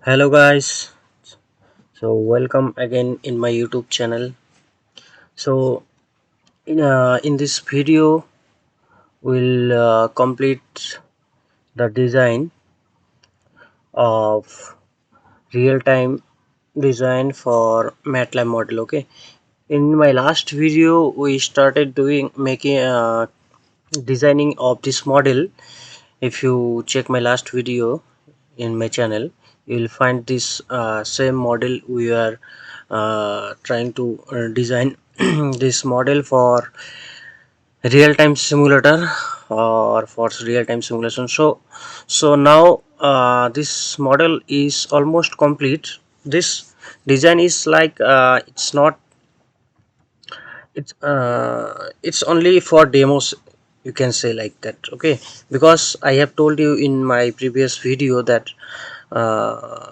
Hello guys, so welcome again in my YouTube channel. So in this video we'll complete the design of real-time design for Matlab model. Okay, in my last video we started doing making designing of this model. If you check my last video in my channel, you will find this same model. We are trying to design this model for real-time simulator or for real-time simulation. So now this model is almost complete. This design is like it's only for demos, you can say like that. Okay, because I have told you in my previous video that uh,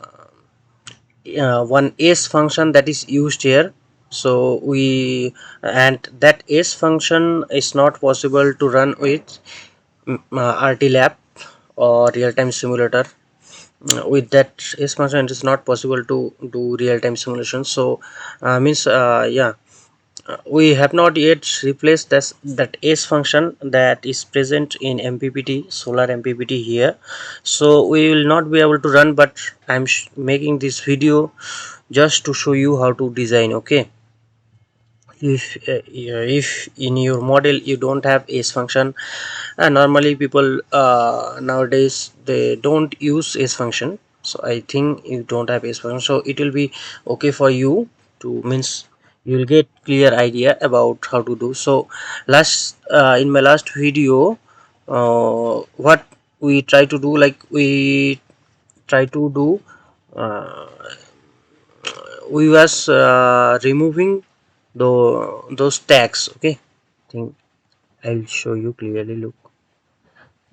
one s function that is used here. So we and that s function is not possible to run with RTLab or real-time simulator. With that s function it is not possible to do real-time simulation. So means yeah, we have not yet replaced that s function that is present in MPPT, solar MPPT here. So we will not be able to run, but I'm making this video just to show you how to design. Okay, if in your model you don't have s function, and normally people nowadays they don't use s function, so I think you don't have s function, so it will be okay for you to means you'll get clear idea about how to do. So last in my last video, what we try to do, like we try to do, uh, we was removing those tags. Okay, I think I'll show you clearly. Look,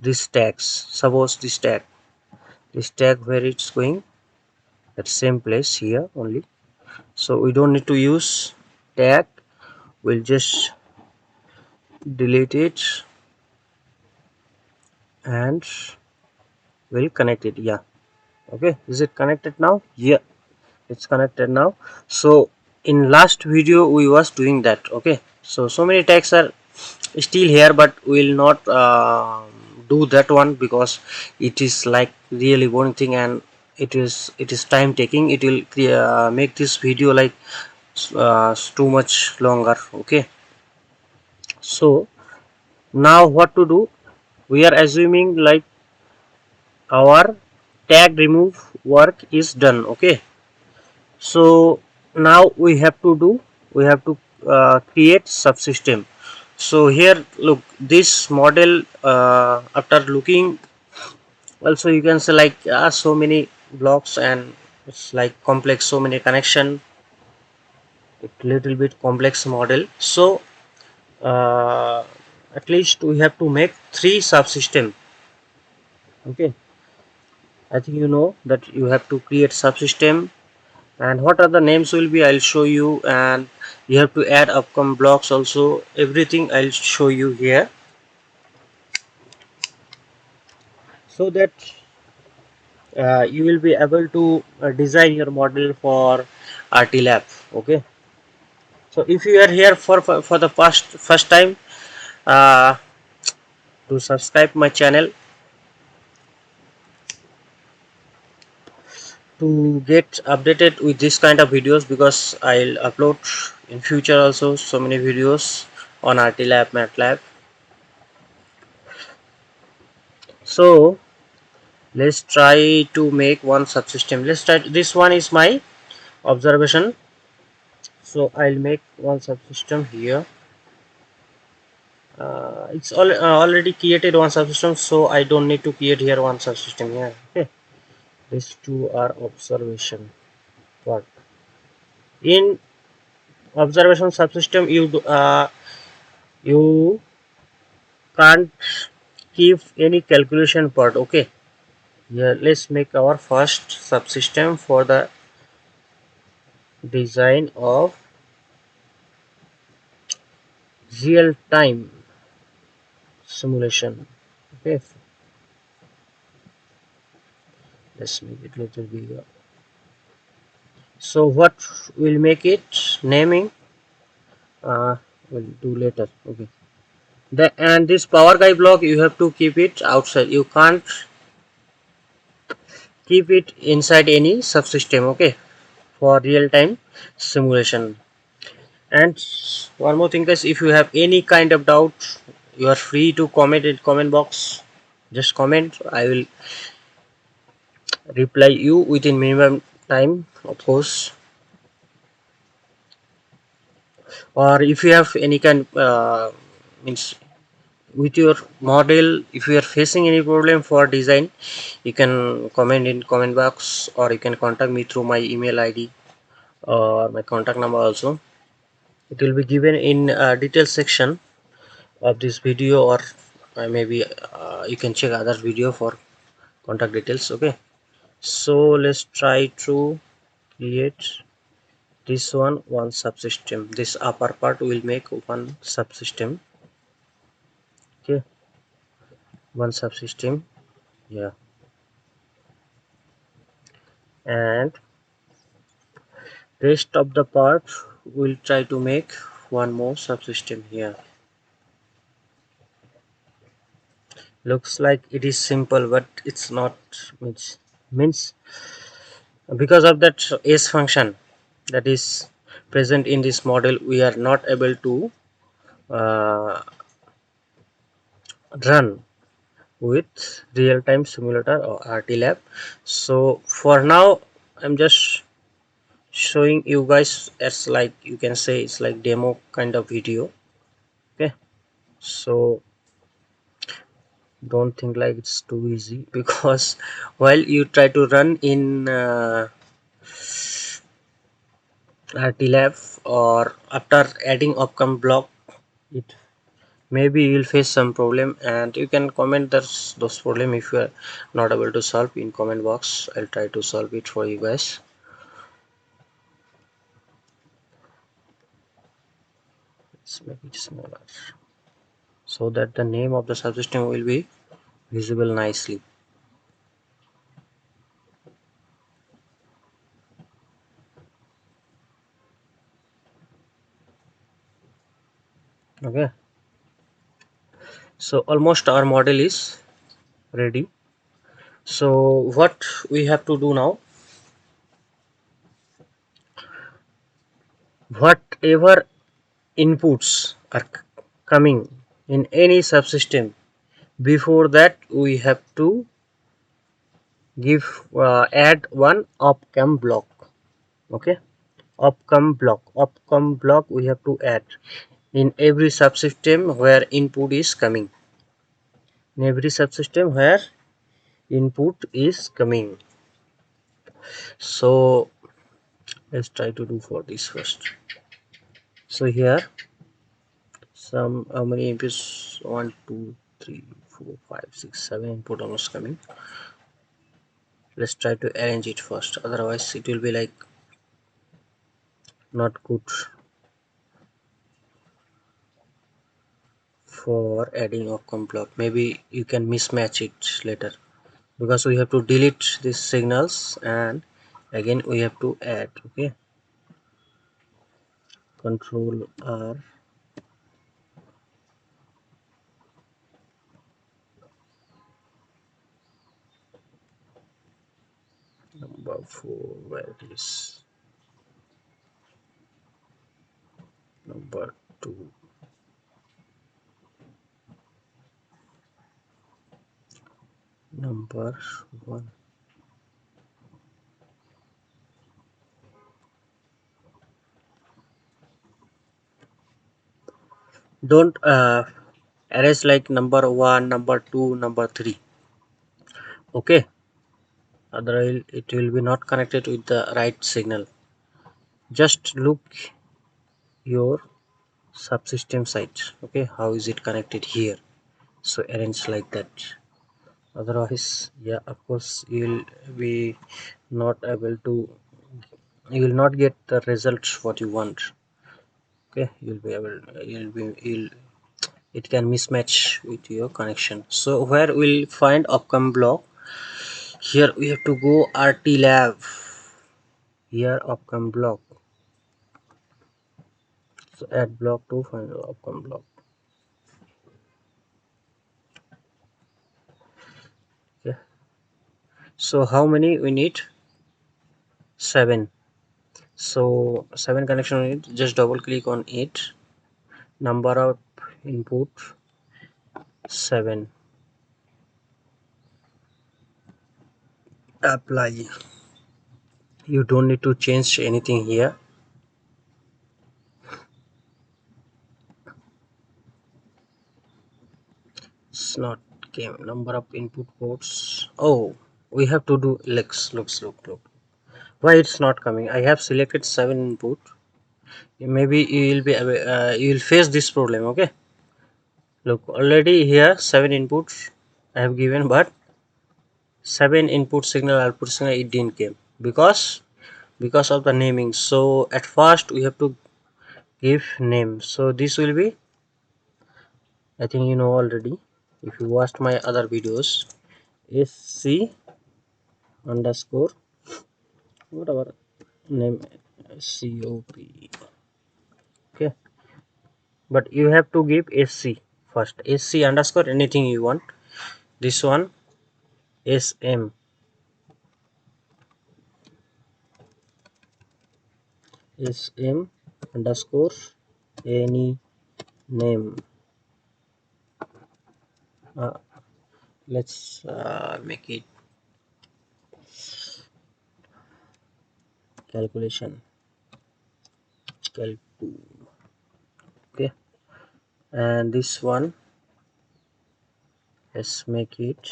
this tags, suppose this tag where it's going, at same place here only. So we don't need to use tag, we'll just delete it and we'll connect it. Yeah, okay, is it connected now? Yeah, it's connected now. So in last video we was doing that. Okay, so many tags are still here, but we'll not do that one because it is like really boring thing, and it is time taking. It will make this video like too much longer. Okay, so now what to do, we are assuming like our tag remove work is done. Okay, so now we have to create subsystem. So here look, this model, after looking, also you can say like so many blocks, and it's like complex, so many connection, it little bit complex model. So uh, at least we have to make three subsystem. Okay, I think you know that you have to create subsystem, and what are the names will be, I'll show you, and you have to add upcome blocks also, everything I'll show you here, so that you will be able to design your model for RTLab. Okay, so if you are here for the first time, uh, to subscribe my channel to get updated with this kind of videos, because I'll upload in future also so many videos on RTLab, Matlab. So let's try to make one subsystem. Let's try, this one is my observation, so I'll make one subsystem here. It's already created one subsystem, so I don't need to create here one subsystem here. Okay, these two are observation part. In observation subsystem, you can't keep any calculation part. Okay, yeah, let's make our first subsystem for the design of real time simulation. Okay, let's make it little bigger. So what will make it naming, we'll do later. Okay, and this power guide block you have to keep it outside, you can't keep it inside any subsystem, okay, for real-time simulation. And one more thing, guys, if you have any kind of doubt, you are free to comment in comment box. Just comment, I will reply you within minimum time, of course. Or if you have any kind means with your model, if you are facing any problem for design, you can comment in comment box, or you can contact me through my email id or my contact number also. It will be given in detail section of this video, or maybe you can check other video for contact details. Okay, so let's try to create this one subsystem. This upper part will make one subsystem. Okay, one subsystem, yeah. And rest of the part we'll try to make one more subsystem here. Looks like it is simple, but it's not. Means because of that s function that is present in this model, we are not able to uh, run with real-time simulator or RTLab. So for now I'm just showing you guys as, like, you can say it's like demo kind of video. Okay, so don't think like it's too easy because while you try to run in RTLab, or after adding upcome block, it maybe you'll face some problem, and you can comment those problem if you are not able to solve in comment box. I'll try to solve it for you guys. Let's make it smaller so that the name of the subsystem will be visible nicely. Okay, so almost our model is ready. So what we have to do now, whatever inputs are coming in any subsystem, before that we have to give add one opcam block. Okay, opcom block we have to add in every subsystem where input is coming, in every subsystem where input is coming. So let's try to do for this first. So here some how many inputs, 1 2 3 4 5 6 7 input almost coming. Let's try to arrange it first, otherwise it will be like not good for adding outcome block. Maybe you can mismatch it later, because we have to delete these signals and again we have to add. Okay, control R, number 4, where it is, number 2, number 1. Don't arrange like number 1, number 2, number 3. Okay, otherwise it will be not connected with the right signal. Just look your subsystem site. Okay, how is it connected here? So arrange like that, otherwise, yeah, of course you'll be not able to, you will not get the results what you want. Okay, you'll it can mismatch with your connection. So where we'll find upcome block, here we have to go RTLab. here outcome block. So add block to final outcome block. Okay. So how many we need? 7. So 7 connection we need. Just double click on it. Number of input 7. Apply. You don't need to change anything here. It's not came number of input ports. Oh, we have to do look. Why it's not coming? I have selected 7 input. Maybe you will be you will face this problem. Okay, look, already here 7 inputs I have given, but 7 input signal output signal it didn't came because of the naming. So at first we have to give name. So this will be, I think you know already if you watched my other videos, sc underscore whatever name, cop. Okay, but you have to give sc first, sc underscore anything you want. This one sm sm underscore any name. uh, let's make it calculation cal 2. Okay, and this one, let's make it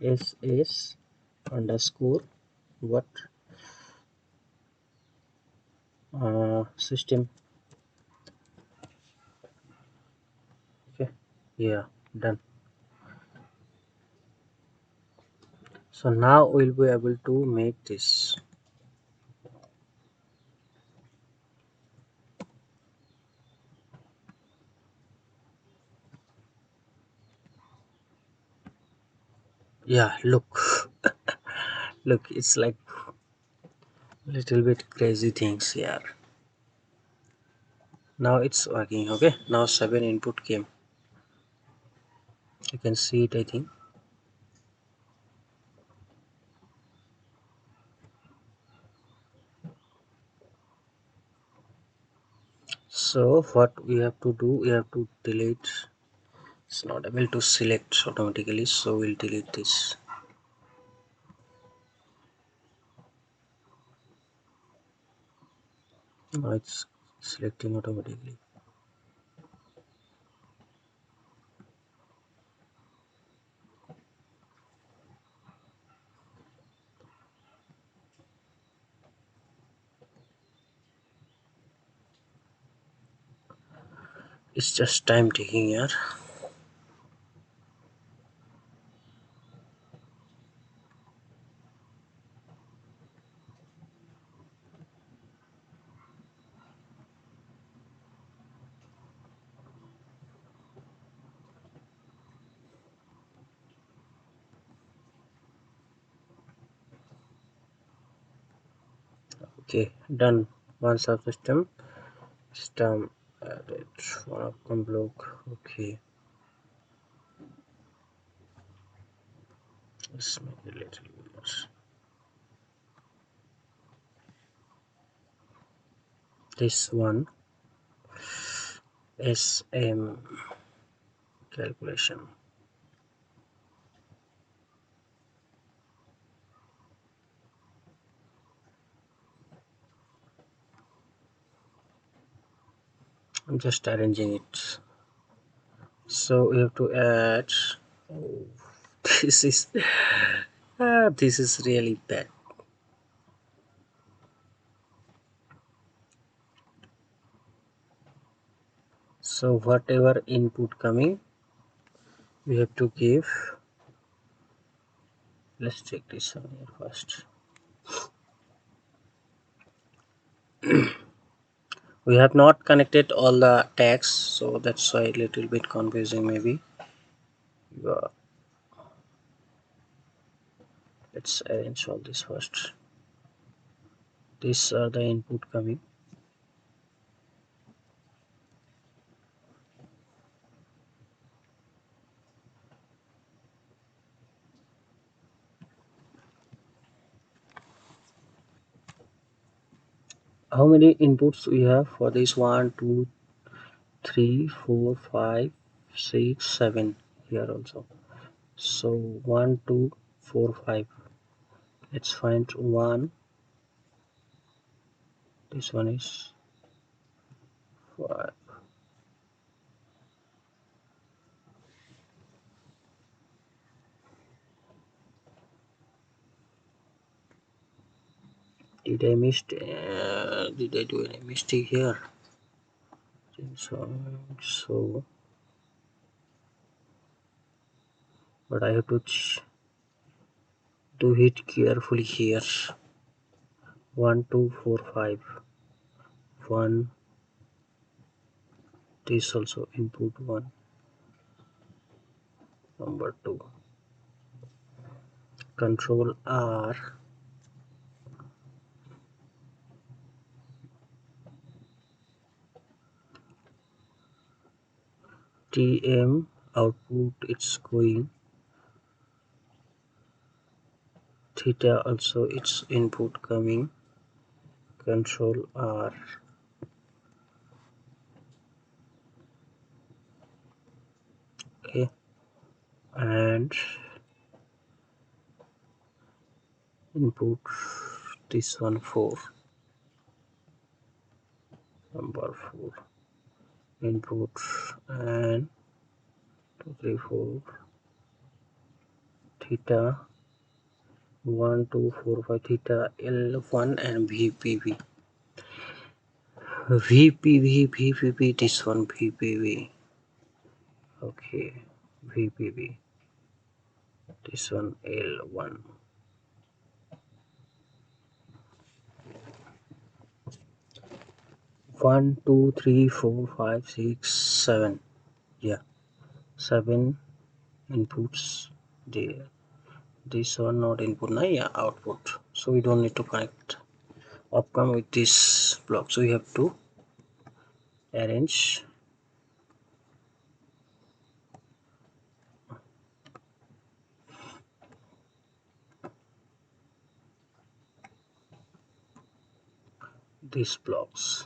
ss underscore what, system. Okay, yeah, done. So now we'll be able to make this. Yeah, look. Look, it's like little bit crazy things here. Now it's working. Okay, now 7 input came. You can see it, I think. So what we have to do, we have to delete. It's not able to select automatically, so we'll delete this. Now it's selecting automatically. It's just time taking here. Okay, done. One subsystem system added, one outcome block. Okay, let's make it a little bit. This one sm calculation. I'm just arranging it. So we have to add. Oh, this is this is really bad. So whatever input coming, we have to give. Let's check this one here first. We have not connected all the tags, so that's why a little bit confusing maybe. Yeah. let's arrange all this first. These are the input coming. How many inputs we have for this? 1 2 3 4 5 6 7 here also. So 1 2 4 5. Let's find one. This one is 5. Did I miss? Did I do any mistake here? So, but I have to do it carefully here. 1 2 4 5. 1. This also input 1. Number 2. Control R. TM output it's going. Theta also its input coming. Control R. Okay. And input this one 4. Number 4. Input and 2 3 4. Theta 1 2 4 5. Theta L1 and VPV. VPV. This one VPV. Okay. VPV. This one L1. 1 2 3 4 5 6 7. Yeah, 7 inputs there. This one not input na, yeah, output. So we don't need to connect upcome with this block. So we have to arrange these blocks,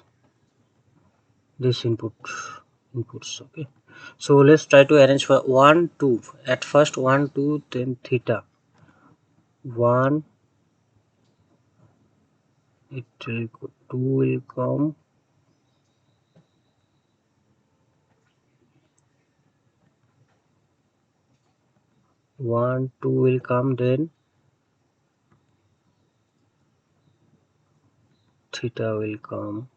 this inputs. Okay, so let's try to arrange for 1 2. At first 1 2, then theta 1. It will 2 will come. 1 2 will come, then theta will come.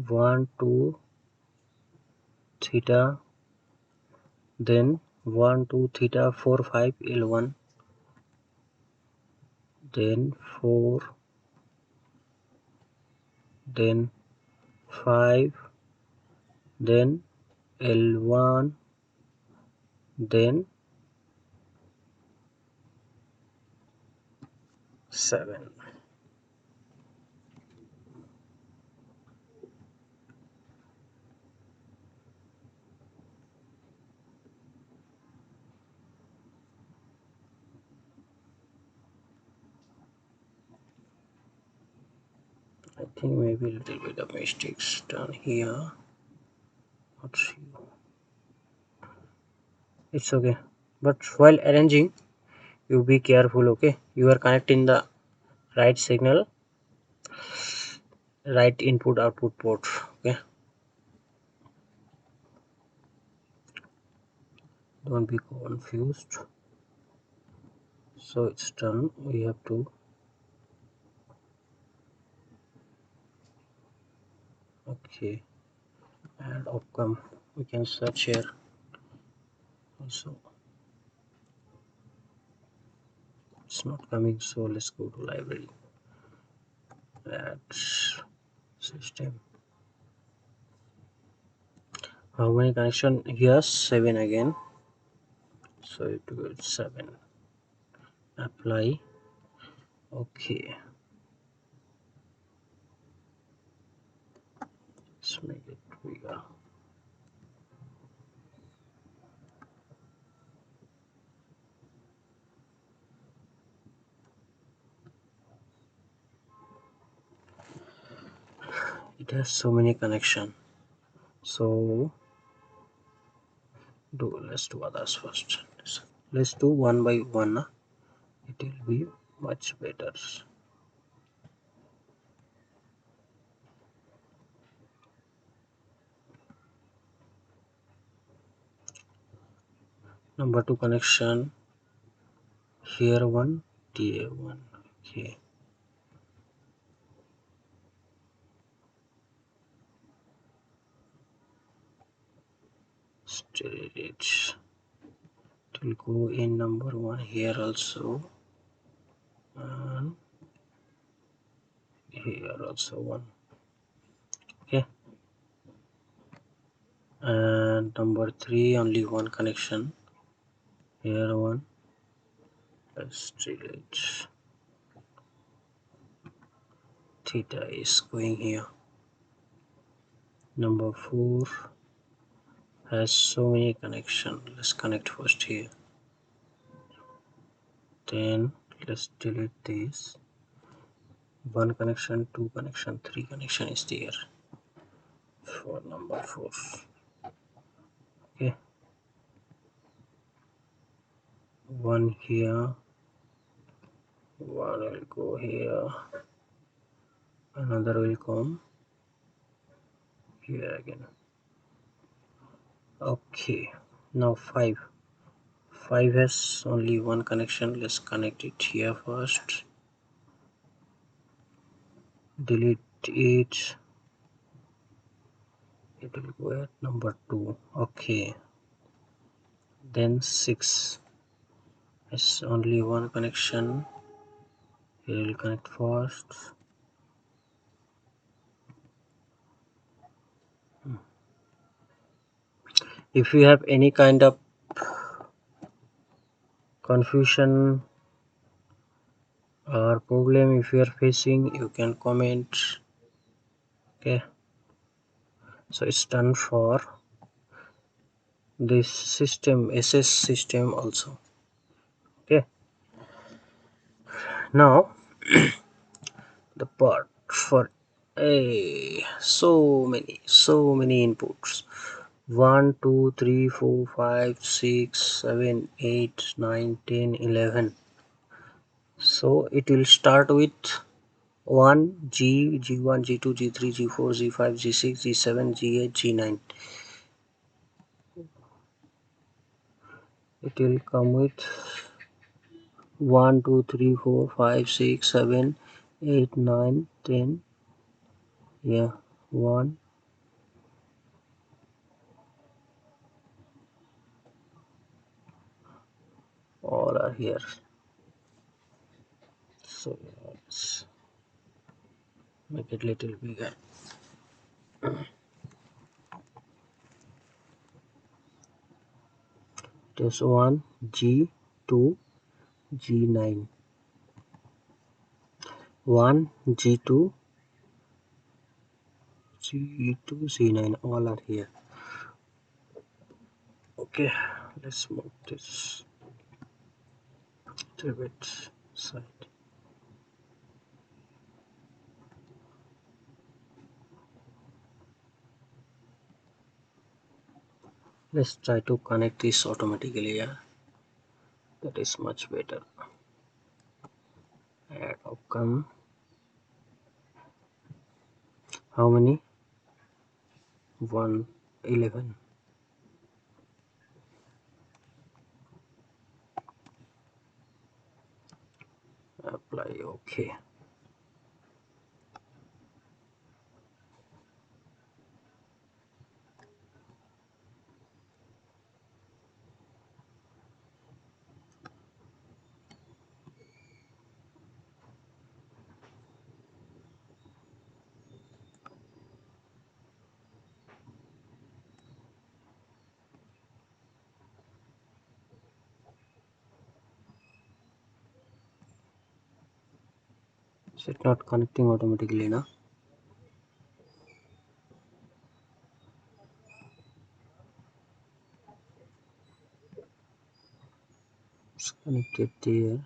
1 2 theta, then 1 2 theta 4 5 L1, then 4, then 5, then L1, then 7. I think maybe a little bit of mistakes done here. Not sure. It's okay. But while arranging, you be careful, okay? You are connecting the right signal, right input output port, okay? Don't be confused. So it's done. We have to okay, and outcome we can search here also. It's not coming, so let's go to library. Add system. How many connection here? 7 again. So it will 7. apply. Okay, let's make it bigger. It has so many connection, so let's do others first. Let's do one by one. It will be much better. Number 2 connection, here one, TA1. Okay, storage. It will go in number 1 here also, and here also one. Okay, and number 3 only one connection, here one, storage. Theta is going here. Number 4 has so many connection. Let's connect first here. Then let's delete this. 1 connection, 2 connection, 3 connection is there for number 4. Okay, 1 here, 1 will go here, another will come here again. Okay, now 5 has only 1 connection. Let's connect it here first. Delete it. It will go at number 2. Okay, then 6 has only 1 connection. It will connect first. If you have any kind of confusion or problem, if you are facing, you can comment. Okay, so it's done for this system, SS system also. Okay, now the part for a so many inputs, 1 2 3 4 5 6 7 8 9 10 11. So it will start with 1 G1 G2 G3 G4 G5 G6 G7 G8 G9. It will come with 1 2 3 4 5 6 7 8 9 10. Yeah, 1, all are here. So let's make it little bigger. This 1 G2 G9, 1 G2 G2 G9, all are here. Okay, let's move this to its side. Let's try to connect this automatically. Yeah, that is much better. Add outcome. How many? 1 11. Apply. Okay, Is it not connecting automatically now? It's connected there.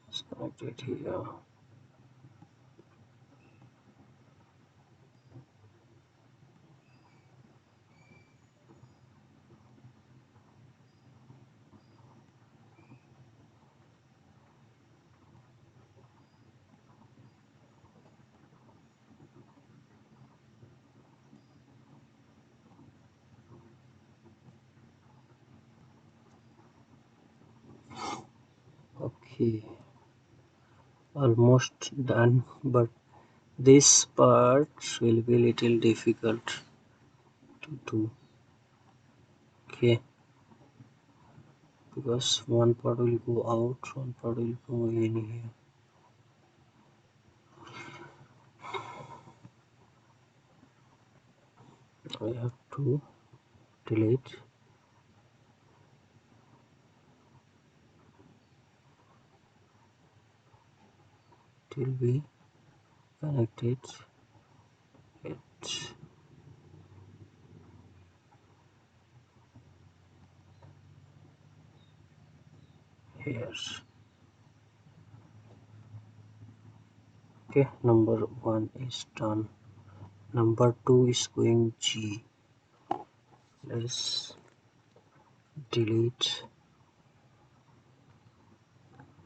It's connected here. Okay, almost done, but this part will be little difficult to do. Okay, because one part will go out, one part will go in here. I have to delete. It will be connected. It here. Okay, number 1 is done. Number 2 is going G. Let's delete.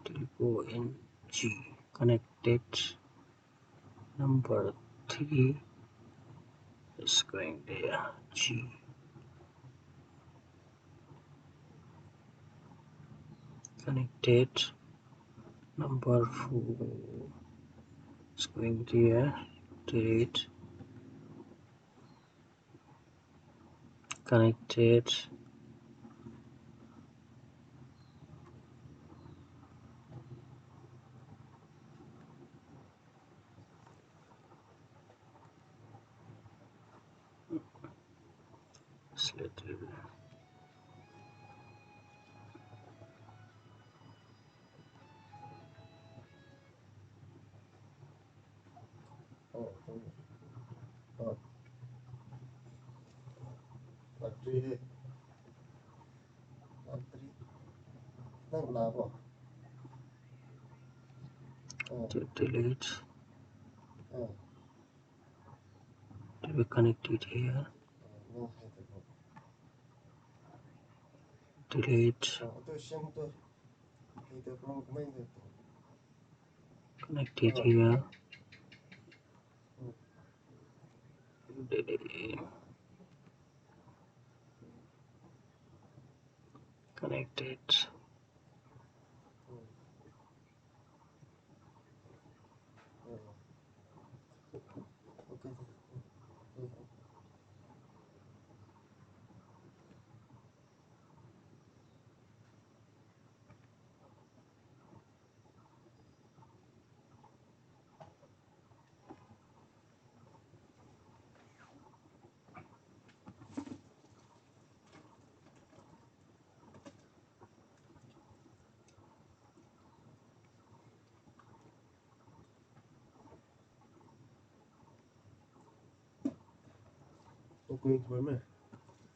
It will go in G. Connected. Number 3 is going there. G. Connected. Number 4 is going there. Delete. Connected. It's little. Delete. To be connected here. Delete. Connected here. Delete. Connected.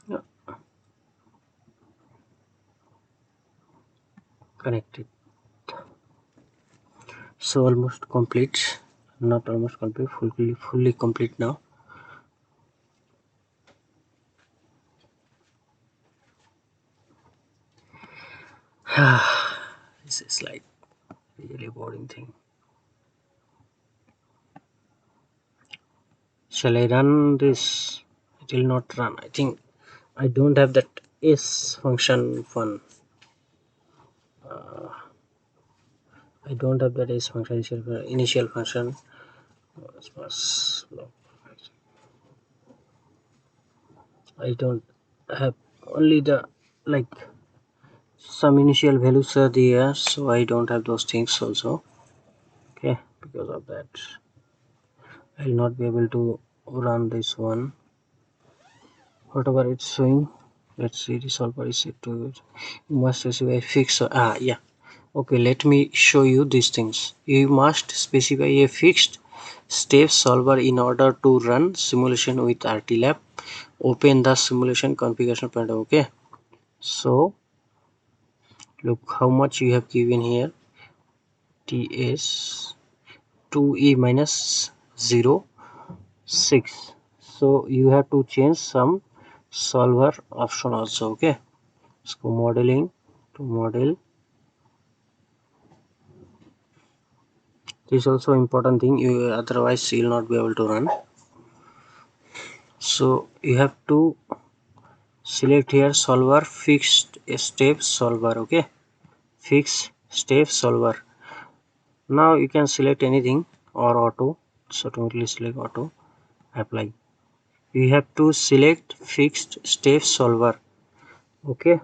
Yeah, connected. So almost complete. Not almost complete. Fully complete now. This is like really boring thing. Shall I run this? It will not run. I think I don't have that is function fun. I don't have that is function initial function. I don't have only the like some initial values are there, so I don't have those things also. Okay, because of that. I'll not be able to run this one. Whatever it's showing, let's see, resolver is set to it. You must specify fixed. Yeah. Okay, let me show you these things. You must specify a fixed step solver in order to run simulation with RTLab. Open the simulation configuration panel. Okay, so look how much you have given here. TS 2E minus 0 6. So you have to change some solver option also. Okay, let's go modeling to model. This is also important thing, you otherwise you will not be able to run. So you have to select here solver fixed step solver. Okay, fixed step solver. Now you can select anything or auto. So automatically select auto, apply. You have to select fixed step solver. Okay,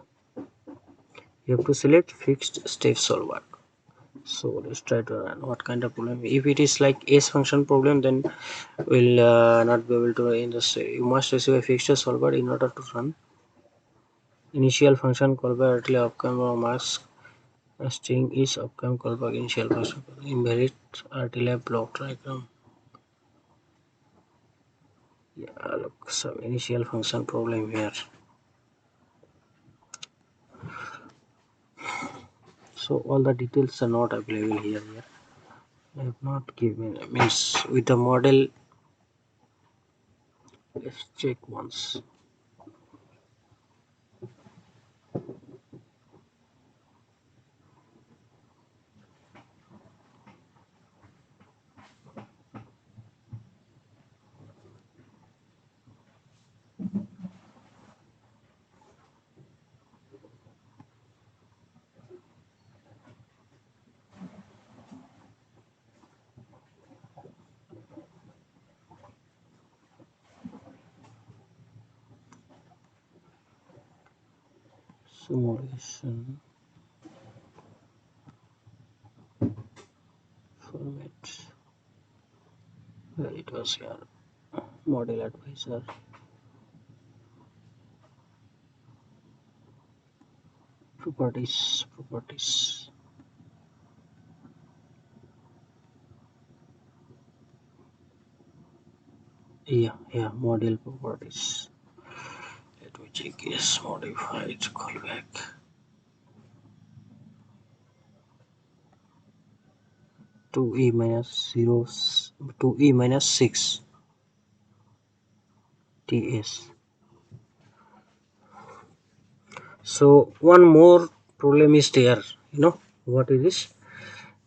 you have to select fixed step solver. So let's try to run. What kind of problem? If it is like S function problem, then we'll not be able to in this. You must receive a fixture solver in order to run. Initial function callback early outcome or mask string is outcome callback initial function invalid RTLab block diagram. Yeah, look, some initial function problem here. So all the details are not available here. I have not given means with the model. Let's check once. Simulation format. Where it was here. Model advisor. Properties. Yeah, model properties. Let me check. Yes, modified callback. 2e minus 0 2e minus 6 ts. So one more problem is there. You know what is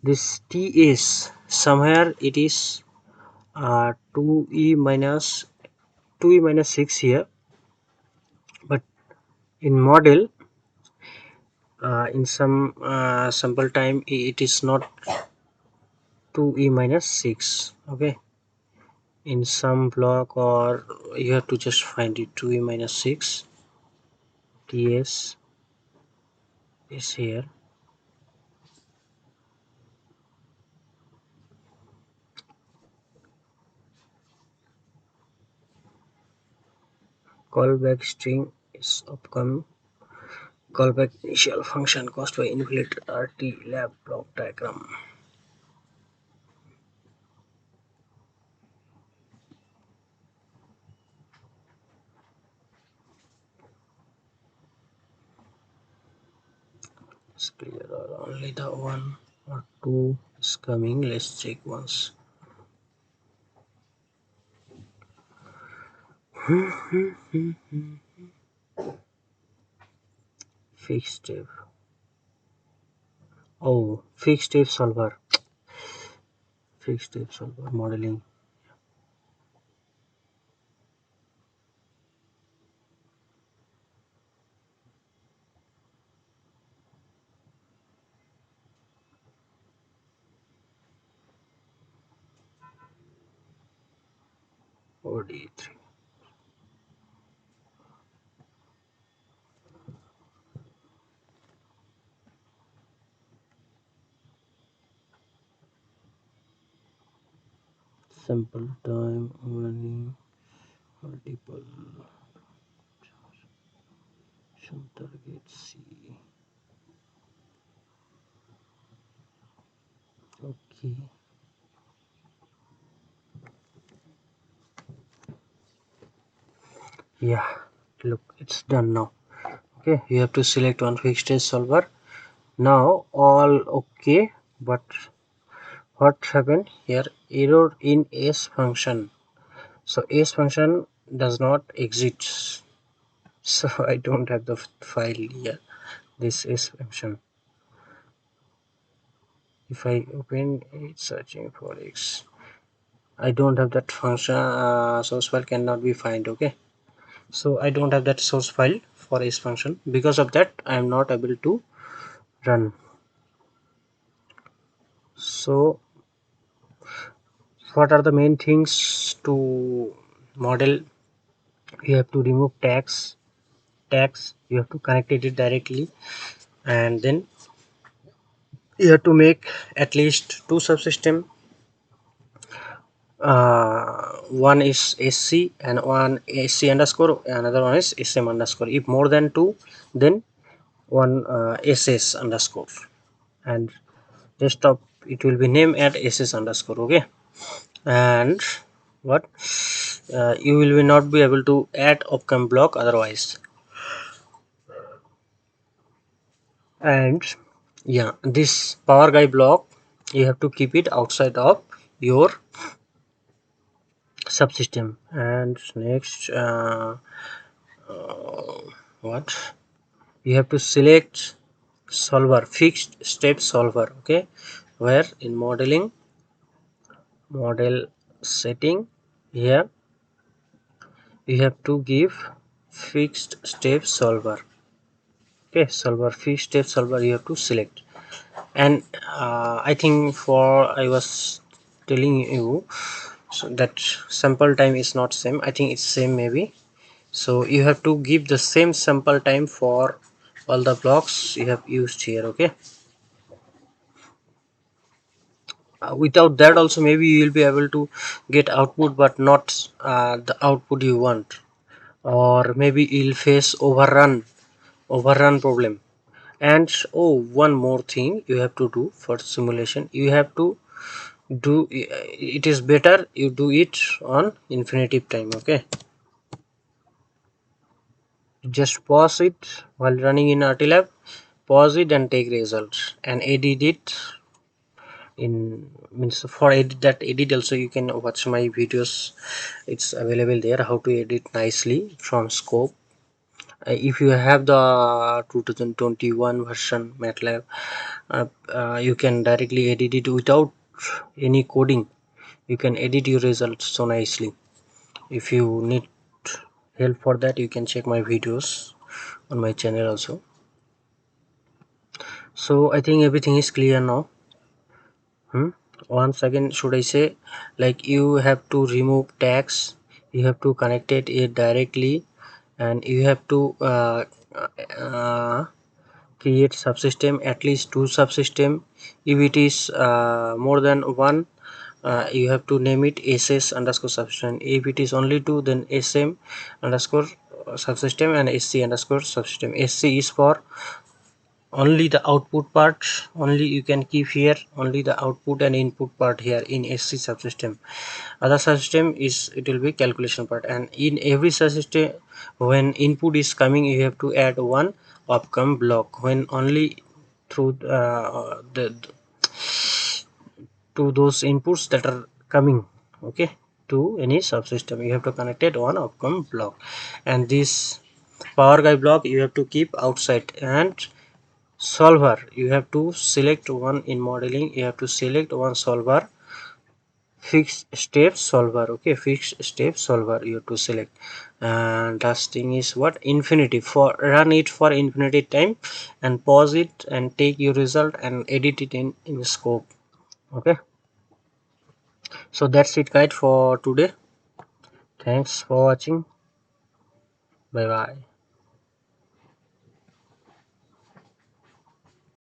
this ts? Somewhere it is 2e minus 6 here, but in model in some sample time it is not 2e minus 6. Okay, in some block or you have to just find it. 2e minus 6 ts is here. Callback string is upcoming. Callback initial function caused by invalid RT lab block diagram. It's clear, or only the one or two is coming. Let's check once. Fixed step. Oh, fixed step solver. Fixed step solver modeling. OD3. sample time running multiple target C. Okay, yeah, look, it's done now. Okay, you have to select one fixed stage solver. Now all okay, but what happened here? Error in S function. So S function does not exist. So I don't have the file here. This S function. If I open it, searching for X, I don't have that function. Source file cannot be found. Okay, so I don't have that source file for S function. Because of that, I am not able to run. So what are the main things to model? You have to remove tags, you have to connect it directly, and then you have to make at least two subsystem. One is SC and one SC underscore, another one is SM underscore. If more than two, then one SS underscore, and desktop it will be named at SS underscore. Okay, and what you will be not be able to add upcome block otherwise. And yeah, this power guy block you have to keep it outside of your subsystem. And next what you have to select solver, fixed step solver. Okay, where in model setting, here you have to give fixed step solver. Okay, solver, fixed step solver you have to select. And I think for I was telling you so that sample time is not same. I think it's same maybe. So you have to give the same sample time for all the blocks you have used here. Okay, without that also maybe you will be able to get output, but not the output you want, or maybe you'll face overrun problem. And oh, one more thing you have to do for simulation, you have to do it is better you do it on infinitive time. Okay, just pause it while running in Matlab, pause it and take results and edit it in, means for edit, that edit also you can watch my videos, it's available there how to edit nicely from scope. If you have the 2021 version Matlab, you can directly edit it without any coding. You can edit your results so nicely. If you need help for that, you can check my videos on my channel also. So I think everything is clear now. Once again should I say, like you have to remove tags, you have to connect it directly, and you have to uh, create subsystem, at least two subsystem. If it is more than one, you have to name it SS underscore subsystem. If it is only two, then SM underscore subsystem and SC underscore subsystem. SC is for only the output part, only you can keep here only the output and input part here in SC subsystem. Other subsystem is it will be calculation part, and in every subsystem when input is coming you have to add one outcome block when only through the to those inputs that are coming. Okay, to any subsystem you have to connect it one outcome block, and this power guy block you have to keep outside. And solver you have to select one in modeling, you have to select one solver, fixed step solver. Okay, fixed step solver you have to select. And last thing is what, infinity, for run it for infinity time and pause it and take your result and edit it in scope. Okay, so that's it guys for today. Thanks for watching. Bye bye.